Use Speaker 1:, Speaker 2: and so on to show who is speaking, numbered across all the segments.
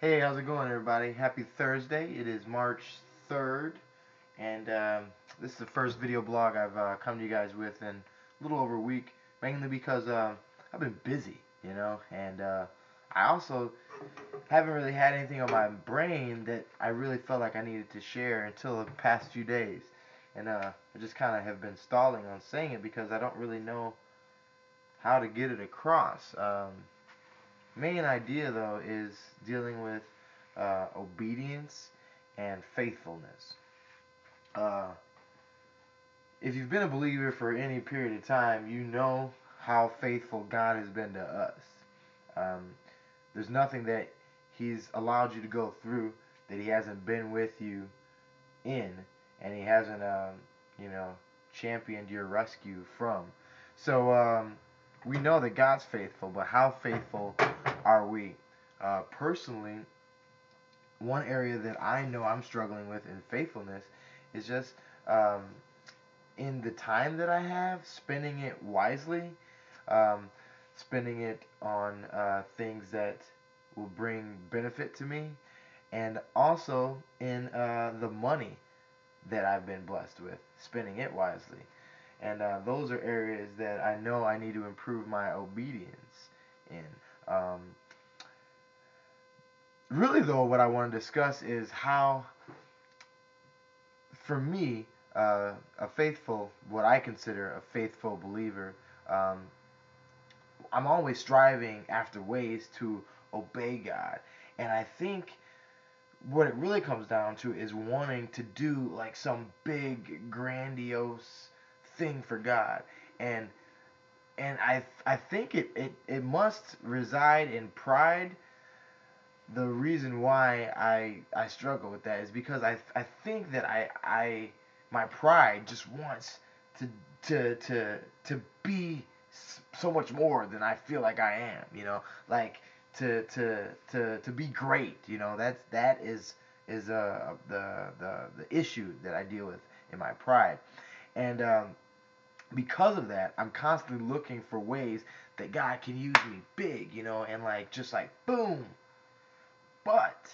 Speaker 1: Hey, how's it going, everybody? Happy Thursday. It is March 3rd, and this is the first video blog I've come to you guys with in a little over a week, mainly because I've been busy, and I also haven't really had anything on my brain that I really felt like I needed to share until the past few days. And I just kind of have been stalling on saying it because I don't really know how to get it across. Main idea though is dealing with obedience and faithfulness. Uh, if you've been a believer for any period of time, you know how faithful God has been to us. Um, there's nothing that He's allowed you to go through that He hasn't been with you in, and He hasn't, you know, championed your rescue from. So we know that God's faithful, but how faithful are we? Personally, one area that I know I'm struggling with in faithfulness is just um, in the time that I have, spending it wisely, um, spending it on things that will bring benefit to me, and also in the money that I've been blessed with, spending it wisely. And those are areas that I know I need to improve my obedience in. Um, Really, though, what I want to discuss is how, for me, a faithful, what I consider a faithful believer, um, I'm always striving after ways to obey God. And I think what it really comes down to is wanting to do like some big, grandiose thing for God. And I think it must reside in pride. The reason why I struggle with that is because I think that my pride just wants to be so much more than I feel like I am, like to be great, that is the issue that I deal with in my pride. And because of that, I'm constantly looking for ways that God can use me big, and like just like boom. But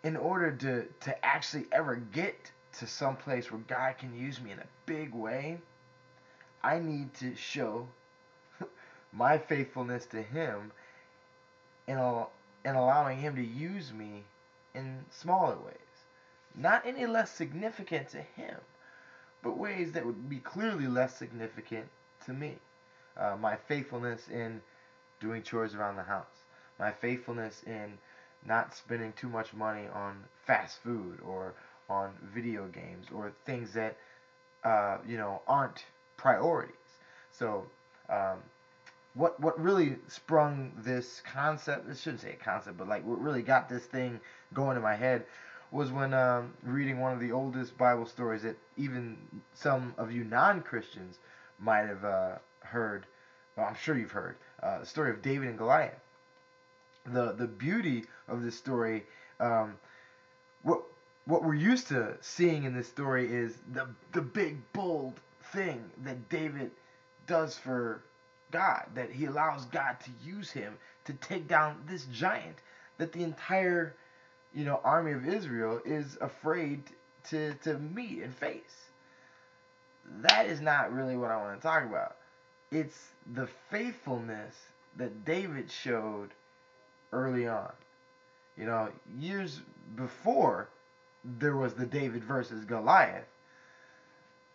Speaker 1: in order to actually ever get to some place where God can use me in a big way, I need to show my faithfulness to Him and, and allowing Him to use me in smaller ways. Not any less significant to Him, but ways that would be clearly less significant to me. My faithfulness in doing chores around the house. My faithfulness in not spending too much money on fast food or on video games or things that aren't priorities. So um, what really sprung this concept? I shouldn't say a concept, but like what really got this thing going in my head was when reading one of the oldest Bible stories that even some of you non-Christians might have heard. Well, I'm sure you've heard the story of David and Goliath. The beauty of this story, um, what what we're used to seeing in this story is the big bold thing that David does for God, that he allows God to use him to take down this giant that the entire army of Israel is afraid to meet and face. That is not really what I want to talk about. It's the faithfulness that David showed early on. Years before there was the David versus Goliath,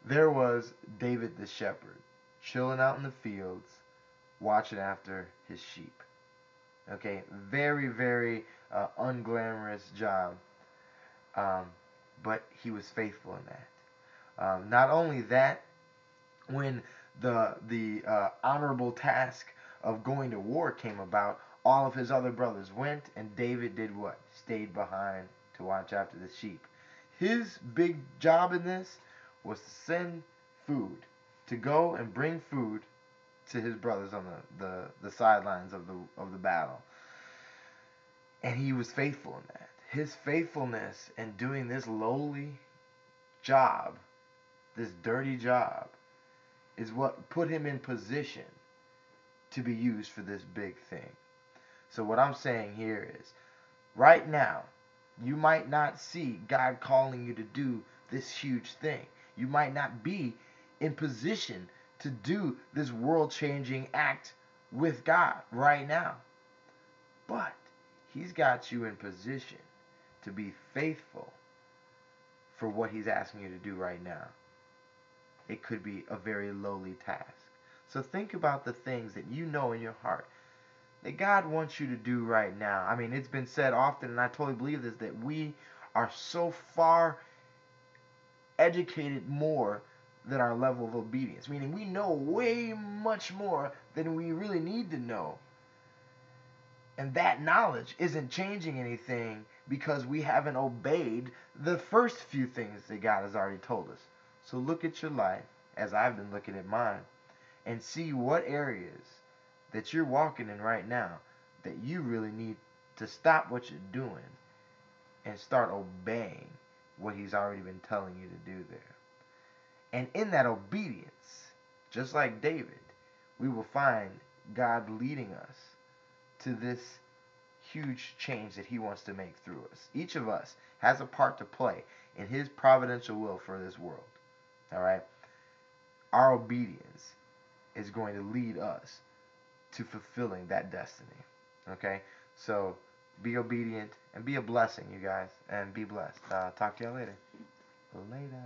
Speaker 1: there was David the shepherd chilling out in the fields, watching after his sheep. Okay, very, very unglamorous job, um, but he was faithful in that. Not only that, when the honorable task of going to war came about, all of his other brothers went, and David did what? Stayed behind to watch after the sheep. His big job in this was to send food, to go and bring food to his brothers on the sidelines of the battle. And he was faithful in that. His faithfulness in doing this lowly job, this dirty job, is what put him in position to be used for this big thing. So what I'm saying here is, right now, you might not see God calling you to do this huge thing. You might not be in position to do this world-changing act with God right now. But He's got you in position to be faithful for what He's asking you to do right now. It could be a very lowly task. So think about the things that you know in your heart that God wants you to do right now. I mean, it's been said often, and I totally believe this, that we are so far educated more than our level of obedience. Meaning we know way much more than we really need to know. And that knowledge isn't changing anything because we haven't obeyed the first few things that God has already told us. So look at your life, as I've been looking at mine, and see what areas that you're walking in right now that you really need to stop what you're doing and start obeying what He's already been telling you to do there. And in that obedience, just like David, we will find God leading us to this huge change that He wants to make through us. Each of us has a part to play in His providential will for this world. All right? Our obedience is going to lead us to fulfilling that destiny. Okay? So be obedient and be a blessing, you guys, and be blessed. Talk to y'all later. Later.